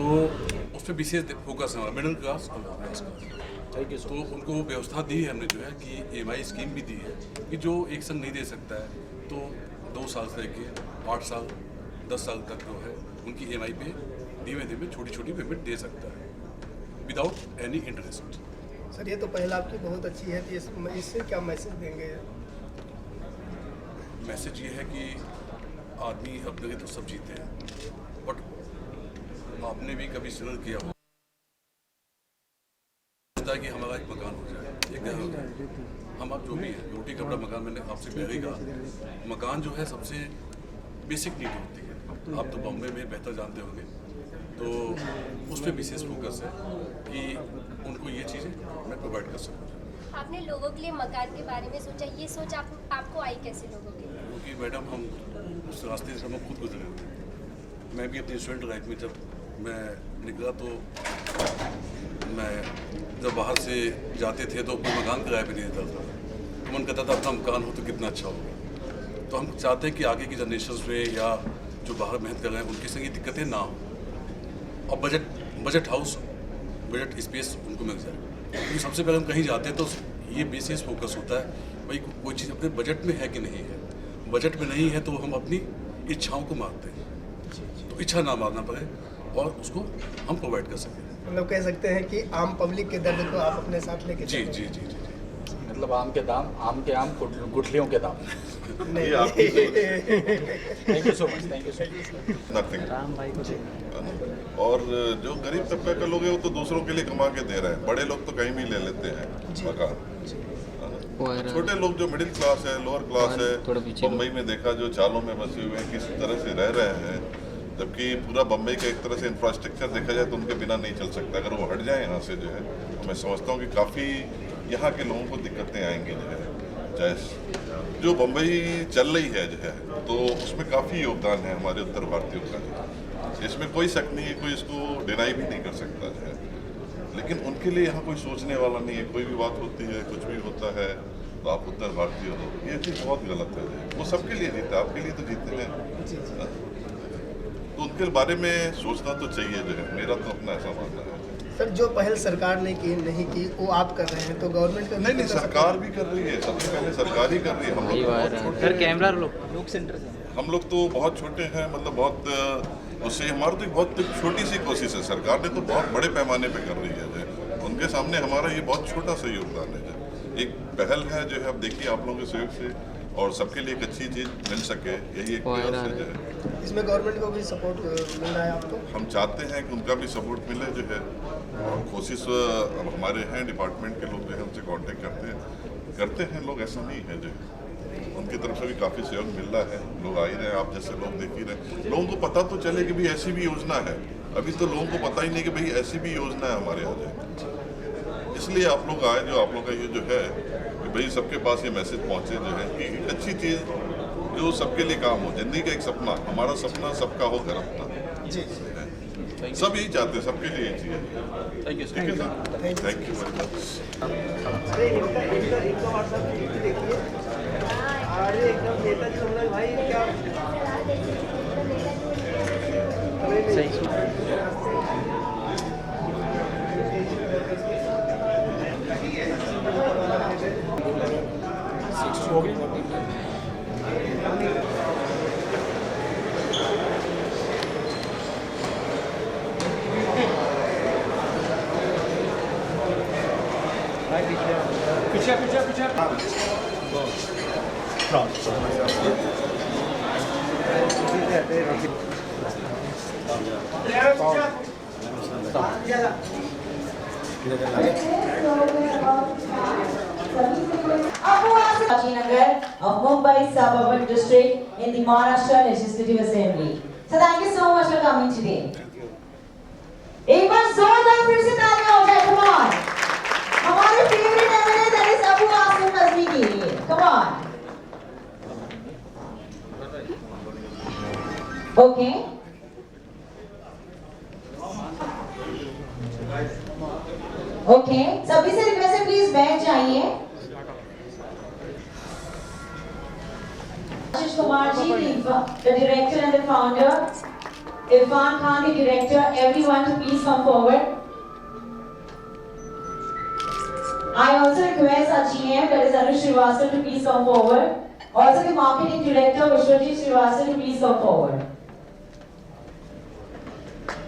उस पर विशेष फोकस है हमारा मिडिल क्लास और हाई क्लास। तो उनको व्यवस्था दी है हमने जो है कि EMI स्कीम भी दी है कि जो एक संग नहीं दे सकता है तो 2 साल से लेकर 8 साल 10 साल तक जो है उनकी EMI पे धीमे धीमे छोटी छोटी पेमेंट दे सकता है विदाउट एनी इंटरेस्ट। सर ये तो पहला आपकी बहुत अच्छी है, इससे क्या मैसेज देंगे? मैसेज ये है कि आदमी अपने लिए तो सब जीते हैं, बट आपने भी कभी स्ट्रगल किया हो कि हमारा एक मकान हो जाए, एक घर हो जाए। हम आप जो भी हैं, रोटी कपड़ा मकान, मैंने आपसे पहले कहा मकान जो है सबसे बेसिक नीड होती है। आप तो बॉम्बे में बेहतर जानते होंगे, तो उस पर विशेष फोकस है कि उनको ये चीज़ें मैं प्रोवाइड कर सकूँ। आपने लोगों के लिए मकान के बारे में सोचा, ये सोच आपको आई कैसे लोगों के लिए? क्योंकि मैडम हम उस रास्ते से हम खुद गुजरे हुए। मैं भी अपनी स्टूडेंट लाइफ में जब मैं निकला तो मैं जब बाहर से जाते थे तो कोई मकान किराए पे नहीं देता था, तो मन करता था अपना मकान हो तो कितना अच्छा होगा। तो हम चाहते हैं कि आगे की जनरेशन में या जो बाहर मेहनत कर रहे हैं उनके संग ये दिक्कतें ना हो और बजट हाउस बजट स्पेस उनको मिल जाए। तो सबसे पहले हम कहीं जाते हैं तो ये बेसिस फोकस होता है भाई कोई चीज़ अपने बजट में है कि नहीं है। बजट में नहीं है तो हम अपनी इच्छाओं को मारते हैं, तो इच्छा ना मारना पड़े और उसको हम प्रोवाइड कर सकें। मतलब कह सकते हैं कि आम पब्लिक के दर्द को आप अपने साथ लेके जी जी जी जी मतलब आम के आम गुठलियों के दाम। Thank you so much, thank you so much. Nothing. और जो गरीब तबके के लोग हैं वो तो दूसरों के लिए कमा के दे रहे हैं, बड़े लोग तो कहीं भी ले लेते हैं मकान। छोटे लोग जो मिडिल क्लास है, लोअर क्लास है, मुंबई में देखा जो चालों में बसे हुए हैं किस तरह से रह रहे हैं, जबकि पूरा बम्बई का एक तरह से इंफ्रास्ट्रक्चर देखा जाए तो उनके बिना नहीं चल सकता। अगर वो हट जाए यहाँ से जो है तो मैं समझता हूँ कि काफ़ी यहाँ के लोगों को दिक्कतें आएंगी जो है। चाहे जो बम्बई चल रही है जो है तो उसमें काफ़ी योगदान है हमारे उत्तर भारतीयों का, इसमें कोई शक नहीं है, कोई इसको डिनाई भी नहीं कर सकता जो है। लेकिन उनके लिए यहाँ कोई सोचने वाला नहीं है। कोई भी बात होती है, कुछ भी होता है तो आप उत्तर भारतीय हो, ये चीज़ बहुत गलत है। वो सबके लिए जीते, आपके लिए तो जीते हैं, तो उनके बारे में सोचना तो चाहिए जो है। मेरा तो अपना ऐसा मानना है। सर जो पहल सरकार ने की नहीं की वो आप कर रहे हैं, तो गवर्नमेंट का नहीं सरकार भी कर रही है, सबसे पहले सरकार ही कर रही है। हम लोग सर कैमरा लोग सेंटर से हम लोग तो बहुत छोटे हैं, मतलब बहुत उससे हमारी तो बहुत छोटी सी कोशिश है। सरकार ने तो बहुत बड़े पैमाने पे कर रही है जो, उनके सामने हमारा ये बहुत छोटा सा योगदान है जो। एक पहल है जो है, अब देखिए आप लोगों के सहयोग से और सबके लिए एक अच्छी चीज़ मिल सके, यही एक प्रयास है जो है। इसमें गवर्नमेंट को भी सपोर्ट मिल रहा है आपको? हम चाहते हैं कि उनका भी सपोर्ट मिले जो है, और कोशिश अब हमारे हैं डिपार्टमेंट के लोग जो है हमसे कांटेक्ट करते हैं लोग, ऐसा नहीं है जो उनकी तरफ से भी काफ़ी सहयोग मिल रहा है। लोग आ ही रहे हैं, आप जैसे लोग देख ही रहे। लोगों को पता तो चले कि भाई ऐसी भी योजना है, अभी तो लोगों को पता ही नहीं कि भाई ऐसी भी योजना है हमारे यहाँ जो। इसलिए आप लोग आए, जो आप लोग का ये जो है कि भाई सबके पास ये मैसेज पहुँचे जो है कि एक अच्छी चीज़ जो सबके लिए काम हो। जिंदगी का एक सपना, हमारा सपना सबका हो घर अपना जी, सब यही चाहते हैं, सबके लिए ये चीज़। थैंक यू ठीक है sir, thank you very Nagar of Mumbai Suburban District in the Maharashtra Legislative Assembly. So thank you so much for coming today. एक बार जोरदार फिर से तालियां हो जाए, come on. हमारे favorite MLA that is Abu Asim Nazmi के लिए, come on. Okay. Okay. सभी से रिक्वेस्ट है प्लीज बैठ जाइए. Ashish Kumar ji, the director and the founder Irfan Khan, the director, everyone to please come forward. I also request our GM, that is Anush Srivastava, to please come forward. Also the marketing director, Vishwajit Srivastava, to please come forward.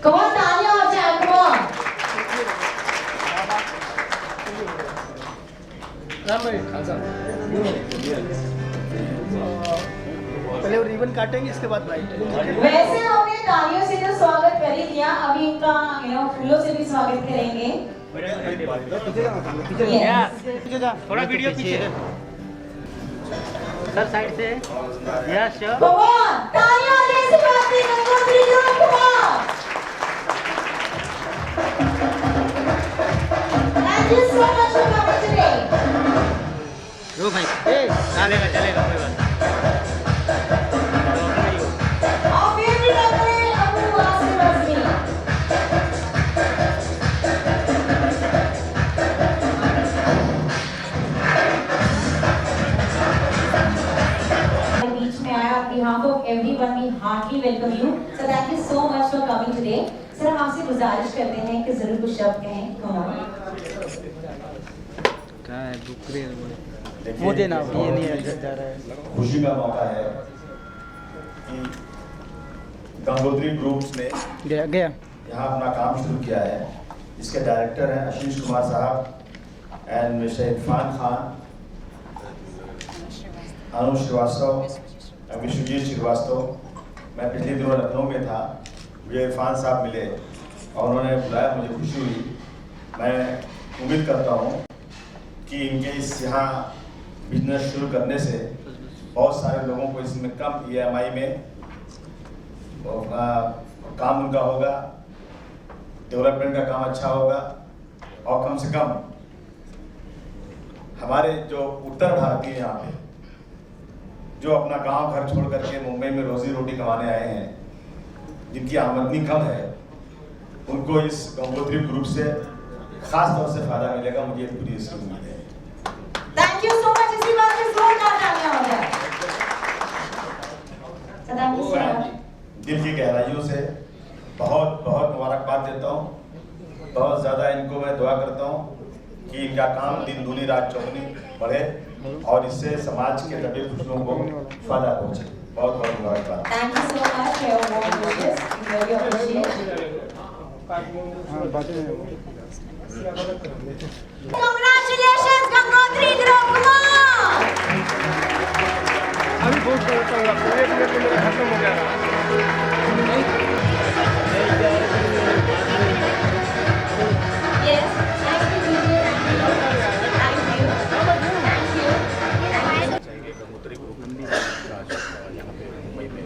Come on, Tanya or Jack, come on. पहले वो ribbon काटेंगे, इसके बाद bite. वैसे हमने तालियों से तो स्वागत कर ही दिया, अभी इनका फूलों से भी स्वागत करेंगे। थोड़ा वीडियो पीछे सर, साइड से। Yes sure. Come on, तालियां जैसी बात नहीं, Gangotri group, come on. Thank you so much for coming today. रो भाई, चलेगा चलेगा, कोई बात नहीं। Our favorite uncle, Abu Wasir Azmi. बीच में आया, on behalf of everyone we heartily welcome you. So thank you so much for coming today. Sir हम आपसे गुजारिश करते हैं कि जरूर कुछ शब्द कहें। Come on. क्या है बुकरे मुझे ना ये नहीं जा रहा है। खुशी का मौका है कि गंगोत्री ग्रुप्स ने गया यहाँ अपना काम शुरू किया है। इसके डायरेक्टर हैं आशीष कुमार साहब एंड मिस्टर इरफान खान, अनुज श्रीवास्तव, विश्वजीत श्रीवास्तव। मैं पिछले दिनों लखनऊ में था, मुझे इरफान साहब मिले और उन्होंने बुलाया, मुझे खुशी हुई। मैं उम्मीद करता हूँ कि इनके इस यहाँ बिजनेस शुरू करने से बहुत सारे लोगों को इसमें कम EMI में काम उनका होगा, डेवलपमेंट का काम अच्छा होगा और कम से कम हमारे जो उत्तर भारतीय यहाँ पे जो अपना गांव घर छोड़ करके मुंबई में रोजी रोटी कमाने आए हैं, जिनकी आमदनी कम है, उनको इस गंगोत्री ग्रुप से खास तौर से फायदा मिलेगा। मुझे पूरी इसकी उम्मीद है। Thank you so much. इसी बात पे जोरदार तालियां हो जाए। Thank you so much. दिल की गहराइयों से बहुत बहुत मुबारकबाद देता हूँ। बहुत ज़्यादा इनको मैं दुआ करता हूँ कि इनका काम दिन दूनी रात चौगुनी बढ़े और इससे समाज के सभी खुशियों को फायदा पहुँचे। बहुत बहुत मुबारकबाद। Thank you so much for your warm wishes. We really appreciate it. Congratulations, Gangotri Group, come on! अभी बहुत खत्म हो गया। Yes, nice to meet you. Thank you. Gangotri group यहाँ पे मुंबई में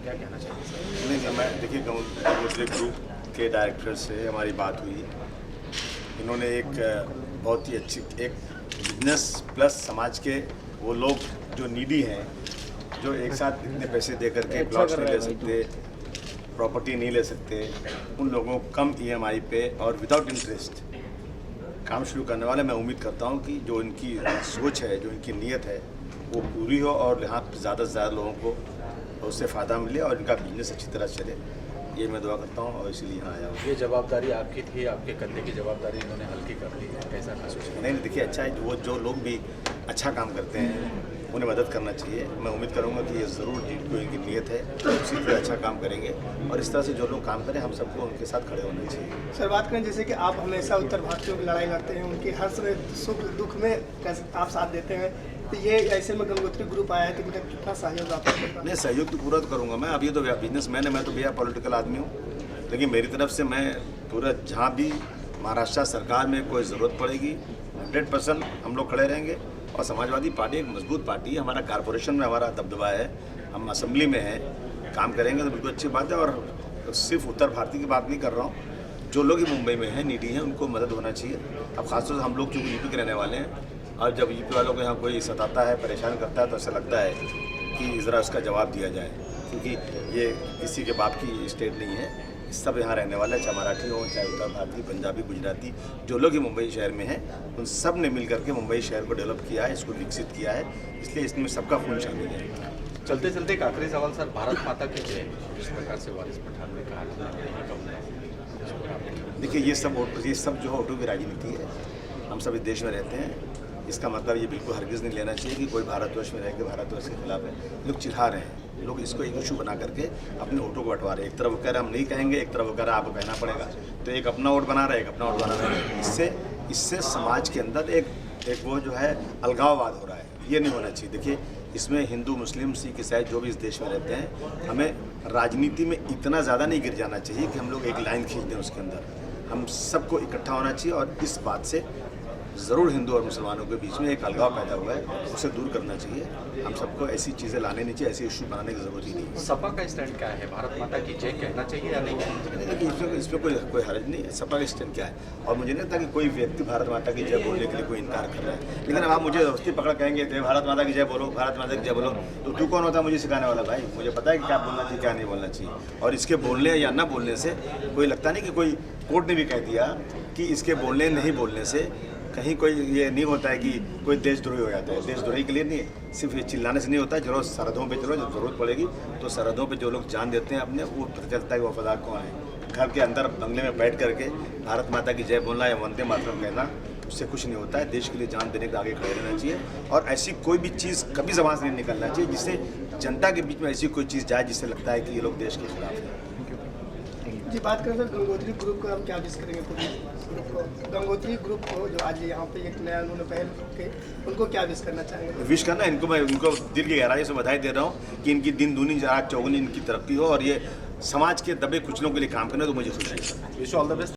क्या कहना चाहिए? नहीं, मैं देखिए गंगोत्री ग्रुप के डायरेक्टर से हमारी बात हुई। इन्होंने एक बहुत ही अच्छी एक बिजनेस प्लस समाज के वो लोग जो नीडी हैं, जो एक साथ इतने पैसे दे करके प्लॉट्स नहीं ले सकते, प्रॉपर्टी नहीं ले सकते, उन लोगों को कम EMI पे और विदाउट इंटरेस्ट काम शुरू करने वाले। मैं उम्मीद करता हूँ कि जो इनकी सोच है, जो इनकी नीयत है, वो पूरी हो और यहाँ ज़्यादा से ज़्यादा लोगों को उससे फ़ायदा मिले और इनका बिजनेस अच्छी तरह चले। ये मैं दुआ करता हूँ और इसीलिए यहाँ आया हूँ। ये जवाबदारी आपकी थी, आपके कंधे की जवाबदारी इन्होंने हल्की कर ली है, कैसा महसूस है? नहीं, देखिए अच्छा है, वो जो लोग भी अच्छा काम करते हैं उन्हें मदद करना चाहिए। मैं उम्मीद करूँगा कि ये ज़रूर जिनको इनकी नीयत है उसी तरह अच्छा काम करेंगे और इस तरह से जो लोग काम करें हम सबको उनके साथ खड़े होना चाहिए। सर बात करें जैसे कि आप हमेशा उत्तर भारतीयों की लड़ाई लड़ते हैं, उनके हर समय सुख दुख में आप साथ देते हैं, तो ये ऐसे में गंगोत्री ग्रुप आया है तो इनका कितना सहयोग आपको? नहीं, सहयोग तो पूरा तो करूँगा मैं। अब ये तो बिजनेसमैन है, मैं तो भैया पॉलिटिकल आदमी हूँ, लेकिन मेरी तरफ से मैं पूरा जहाँ भी महाराष्ट्र सरकार में कोई ज़रूरत पड़ेगी 100% हम लोग खड़े रहेंगे। और समाजवादी पार्टी एक मजबूत पार्टी है, हमारा कॉरपोरेशन में हमारा दबदबा है, हम असेंबली में हैं, काम करेंगे तो बिल्कुल अच्छी बात है। और सिर्फ उत्तर भारतीय की बात नहीं कर रहा हूँ, जो लोग ही मुंबई में हैं नीडी हैं उनको मदद होना चाहिए। अब खासतौर से हम लोग चूँकि यूपी के रहने वाले हैं और जब यूपी वालों को यहाँ कोई सताता है, परेशान करता है, तो ऐसा लगता है कि ज़रा उसका जवाब दिया जाए, क्योंकि ये किसी के बाप की स्टेट नहीं है, सब यहाँ रहने वाले, चाहे मराठी हो, चाहे उत्तर भारतीय, पंजाबी, गुजराती, जो लोग ही मुंबई शहर में हैं, उन सब ने मिल करके मुंबई शहर को डेवलप किया है, इसको विकसित किया है, इसलिए इसमें सबका खून शामिल है। चलते चलते एक आखिरी सवाल सर, भारत माता की जय जिस प्रकार से वारिस पठान ने कहा देखिए ये सब जो है वोटों की राजनीति है। हम सब इस देश में रहते हैं, इसका मतलब ये बिल्कुल हरगिज़ नहीं लेना चाहिए कि कोई भारतवर्ष में रह के भारतवर्ष के खिलाफ है। लोग चिढ़ा रहे हैं, लोग इसको एक इशू बना करके अपने वोटों को बंटवा रहे हैं। एक तरफ वो कह रहा हम नहीं कहेंगे, एक तरफ वो कह रहा आपको कहना पड़ेगा। तो एक अपना वोट बना रहा है, एक अपना वोट बना रहा है। इससे समाज के अंदर एक वो जो है अलगाववाद हो रहा है, ये नहीं होना चाहिए। देखिए इसमें हिंदू, मुस्लिम, सिख, ईसाई जो भी इस देश में रहते हैं, हमें राजनीति में इतना ज़्यादा नहीं गिर जाना चाहिए कि हम लोग एक लाइन खींच दें उसके अंदर। हम सबको इकट्ठा होना चाहिए और इस बात से ज़रूर हिंदू और मुसलमानों के बीच में एक अलगाव पैदा हुआ है, उसे दूर करना चाहिए। हम सबको ऐसी चीज़ें लाने नहीं चाहिए, ऐसे इशू बनाने की ज़रूरत ही नहीं है। सपा का स्टैंड क्या है, भारत माता की जय कहना चाहिए या नहीं कहना चाहिए? देखिए इसमें कोई हर्ज नहीं है। सपा का स्टैंड क्या है, और मुझे नहीं लगता कि कोई व्यक्ति भारत माता की जय बोलने के लिए कोई इनकार कर रहा है। लेकिन अब आप मुझे दोस्ती पकड़ कहेंगे थे भारत माता की जय बोलो, भारत माता की जय बोलो, तो तू कौन होता है मुझे सिखाने वाला? भाई मुझे पता है कि क्या बोलना चाहिए क्या नहीं बोलना चाहिए। और इसके बोलने या ना बोलने से कोई लगता नहीं कि कोई कोर्ट ने भी कह दिया कि इसके बोलने नहीं बोलने से कहीं कोई ये नहीं होता है कि कोई देशद्रोही हो जाता है। देशद्रोही के लिए नहीं, सिर्फ ये चिल्लाने से नहीं होता है। जरूरत सरहदों पे चलो, जब जरूरत पड़ेगी तो सरहदों पे जो लोग जान देते हैं अपने, वो पता चलता है कि वफादार कौन है। घर के अंदर बंगले में बैठ करके भारत माता की जय बोलना या वंदे मातरम कहना, उससे कुछ नहीं होता है। देश के लिए जान देने के आगे खड़े रहना चाहिए और ऐसी कोई भी चीज़ कभी ज़बान से नहीं निकलना चाहिए जिससे जनता के बीच में ऐसी कोई चीज़ जाए जिससे लगता है कि ये लोग देश के खिलाफ हैं। जी बात करें सर गंगोत्री ग्रुप को हम क्या विश करेंगे पूरी ग्रुप को, गंगोत्री ग्रुप को जो आज यहाँ पे एक नया उन्होंने पहल के, उनको क्या विश करना चाहेंगे? विश करना इनको, मैं उनको दिल की गहराई से बधाई दे रहा हूँ कि इनकी दिन दूनी रात चौगुनी इनकी तरक्की हो और ये समाज के दबे कुचलों के लिए काम करना, तो मुझे खुशी है। Wish all the best.